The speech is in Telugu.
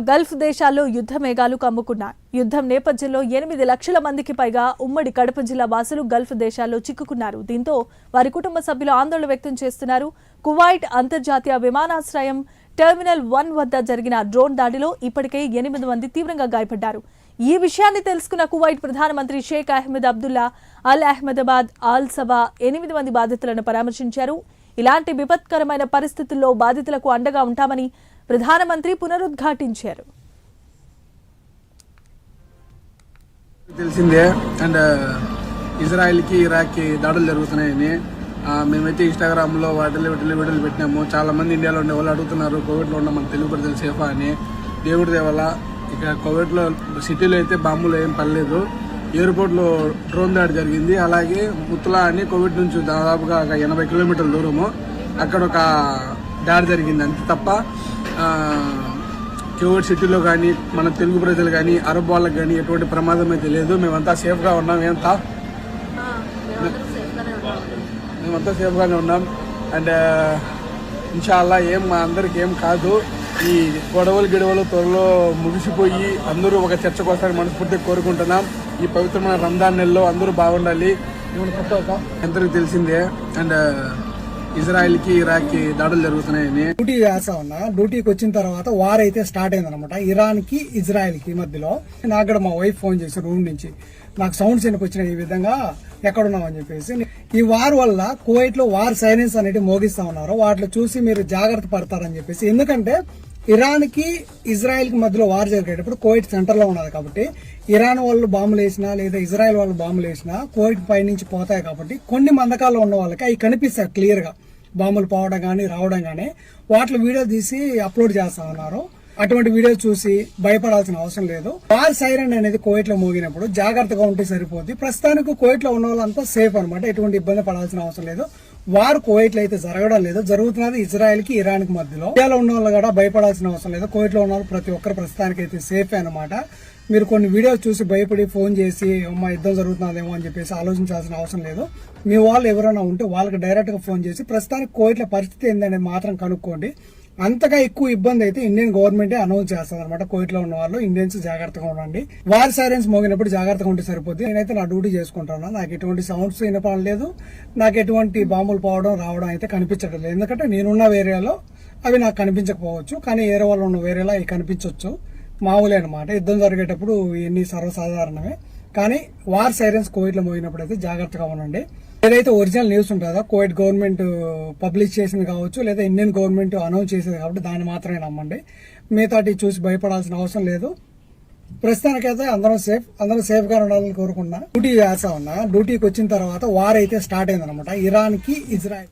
గల్ఫ్ దేశాల్లో యుద్ధ మేఘాలు కమ్ముకున్నాయి. యుద్ధం నేపథ్యంలో 8 లక్షల మందికి పైగా ఉమ్మడి కడప జిల్లా వాసులు గల్ఫ్ దేశాల్లో చిక్కుకున్నారు. దీంతో వారి కుటుంబ సభ్యులు ఆందోళన వ్యక్తం చేస్తున్నారు. కువైట్ అంతర్జాతీయ విమానాశ్రయం టెర్మినల్ 1 వద్ద జరిగిన డ్రోన్ దాడిలో ఇప్పటికే 8 మంది తీవ్రంగా గాయపడ్డారు. ఈ విషయాన్ని తెలుసుకున్న కువైట్ ప్రధానమంత్రి షేక్ అహ్మద్ అబ్దుల్లా అల్ అహ్మదాబాద్ ఆల్ సబా 8 మంది బాధితులను పరామర్శించారు. ఇలాంటి విపత్కరమైన పరిస్థితుల్లో బాధితులకు అండగా ఉంటామని ప్రధానమంత్రి పునరుద్ఘాటించారు. తెలిసిందే అండ్ ఇజ్రాయెల్ కి ఇరాక్ కి దాడులు జరుగుతున్నాయని మేమైతే ఇన్స్టాగ్రామ్ లో వీడియోలు పెట్టినాము. చాలా మంది ఇండియాలో ఉండే వాళ్ళు అడుగుతున్నారు కోవిడ్ లో ఉన్న మన తెలుగు ప్రజలు సేఫా అని. దేవుడి దేవల్ల ఇక కోవిడ్ లో సిటీలో అయితే బాంబులు ఏం పడలేదు. ఎయిర్పోర్ట్ లో డ్రోన్ దాడి జరిగింది. అలాగే ముత్తులా అని కోవిడ్ నుంచి దాదాపుగా 80 కిలోమీటర్ల దూరము అక్కడ ఒక దాడి జరిగింది. అంతే తప్ప కోవిడ్ సిటీలో కానీ మన తెలుగు ప్రజలు కానీ అరబ్ వాళ్ళకి కానీ ఎటువంటి ప్రమాదం అయితే లేదు. మేమంతా సేఫ్గా ఉన్నాం. మేమంతా సేఫ్గానే ఉన్నాం. అండ్ ఇన్షాల్లా మా అందరికి ఏం కాదు. ఈ గొడవలు త్వరలో ముగిసిపోయి అందరూ ఒక చర్చకు వస్తారని మనస్ఫూర్తిగా కోరుకుంటున్నాం. ఈ పవిత్రమైన రంజాన్ నెలలో అందరూ బాగుండాలి. అందరికి తెలిసిందే అండ్ ఇజ్రాయెల్ కి ఇరాక్ కి దాడులు జరుగుతున్నాయని డ్యూటీ చేస్తా ఉన్నా. డ్యూటీకి వచ్చిన తర్వాత వార్ అయితే స్టార్ట్ అయింది అనమాట. ఇరాన్ కి ఇజ్రాయెల్ కి మధ్యలో. నాకు కూడా మా వైఫ్ ఫోన్ చేసి రూమ్ నుంచి నాకు సౌండ్స్ వినిపించిన ఈ విధంగా ఎక్కడున్నామని చెప్పేసి. ఈ వార్ వల్ల కువైట్ లో వార్ సైరన్స్ అనేవి మోగిస్తా ఉన్నారు. వాటిలో చూసి మీరు జాగ్రత్త పడతారని చెప్పేసి. ఎందుకంటే ఇరాన్ కి ఇజ్రాయెల్ కి మధ్యలో వార్ జరిగేటప్పుడు కువైట్ సెంటర్ లో ఉన్నది కాబట్టి ఇరాన్ వాళ్ళు బాంబులు వేసినా లేదా ఇజ్రాయెల్ వాళ్ళు బాంబులు వేసినా కువైట్ పై నుంచి పోతాయి కాబట్టి కొన్ని మందకాల్లో ఉన్న వాళ్ళకి అవి కనిపిస్తాయి క్లియర్ గా. బాంబులు పోవడం కానీ రావడం కానీ వాటిలో వీడియో తీసి అప్లోడ్ చేస్తా ఉన్నారు. అటువంటి వీడియో చూసి భయపడాల్సిన అవసరం లేదు. వార్ సైరన్ అనేది కువైట్ లో మోగినప్పుడు జాగ్రత్తగా ఉంటే సరిపోద్ది. ప్రస్తుతానికి కువైట్ లో ఉన్న వాళ్ళంతా సేఫ్ అనమాట. ఎటువంటి ఇబ్బంది పడాల్సిన అవసరం లేదు. వార్ కువైట్ లో అయితే జరగడం లేదు, జరుగుతున్నది ఇజ్రాయెల్ కి ఇరాన్ కి మధ్యలో. ఇండియాలో ఉన్న వాళ్ళు కూడా భయపడాల్సిన అవసరం లేదు. కువైట్ లో ఉన్న వాళ్ళు ప్రతి ఒక్కరు ప్రస్తుతానికి అయితే సేఫ్ అనమాట. మీరు కొన్ని వీడియోస్ చూసి భయపడి ఫోన్ చేసి అమ్మా యుద్ధం జరుగుతున్నదేమో అని చెప్పేసి ఆలోచించాల్సిన అవసరం లేదు. మీ వాళ్ళు ఎవరైనా ఉంటే వాళ్ళకి డైరెక్ట్ గా ఫోన్ చేసి ప్రస్తుతానికి కువైట్ లో పరిస్థితి ఏందనేది మాత్రం కనుక్కోండి. అంతగా ఎక్కువ ఇబ్బంది అయితే ఇండియన్ గవర్నమెంట్ అనౌన్స్ చేస్తుంది అనమాట. కువైట్ లో ఉన్న వాళ్ళు ఇండియన్స్ జాగ్రత్తగా ఉండండి. వార్ సైరన్స్ మోగినప్పుడు జాగ్రత్తగా ఉంటే సరిపోద్ది. నేనైతే నా డ్యూటీ చేసుకుంటాను. నాకు ఎటువంటి సౌండ్స్ వినపడం లేదు. నాకు ఎటువంటి బాంబులు పోవడం రావడం అయితే కనిపించడం లేదు. ఎందుకంటే నేనున్న ఏరియాలో అవి నాకు కనిపించకపోవచ్చు, కానీ ఏరే వాళ్ళు ఉన్న ఏరియాలో అవి కనిపించవచ్చు. మామూలే అనమాట. యుద్ధం జరిగేటప్పుడు ఇవన్నీ సర్వసాధారణమే. కానీ వార్ సైరన్స్ కువైట్ లో మోగినప్పుడు అయితే జాగ్రత్తగా ఉండండి. ఏదైతే ఒరిజినల్ న్యూస్ ఉంటుందో కువైట్ గవర్నమెంట్ పబ్లిష్ చేసింది కావచ్చు లేదా ఇండియన్ గవర్నమెంట్ అనౌన్స్ చేసింది కాబట్టి దాన్ని మాత్రమే నమ్మండి. మిగతాటి చూసి భయపడాల్సిన అవసరం లేదు. ప్రస్తుతానికైతే అందరూ సేఫ్ గా ఉండాలని కోరుకుంటున్నా. డ్యూటీ చేస్తా ఉన్నా. డ్యూటీకి వచ్చిన తర్వాత వార్ అయితే స్టార్ట్ అయింది అనమాట. ఇరాన్ కి ఇజ్రాయెల్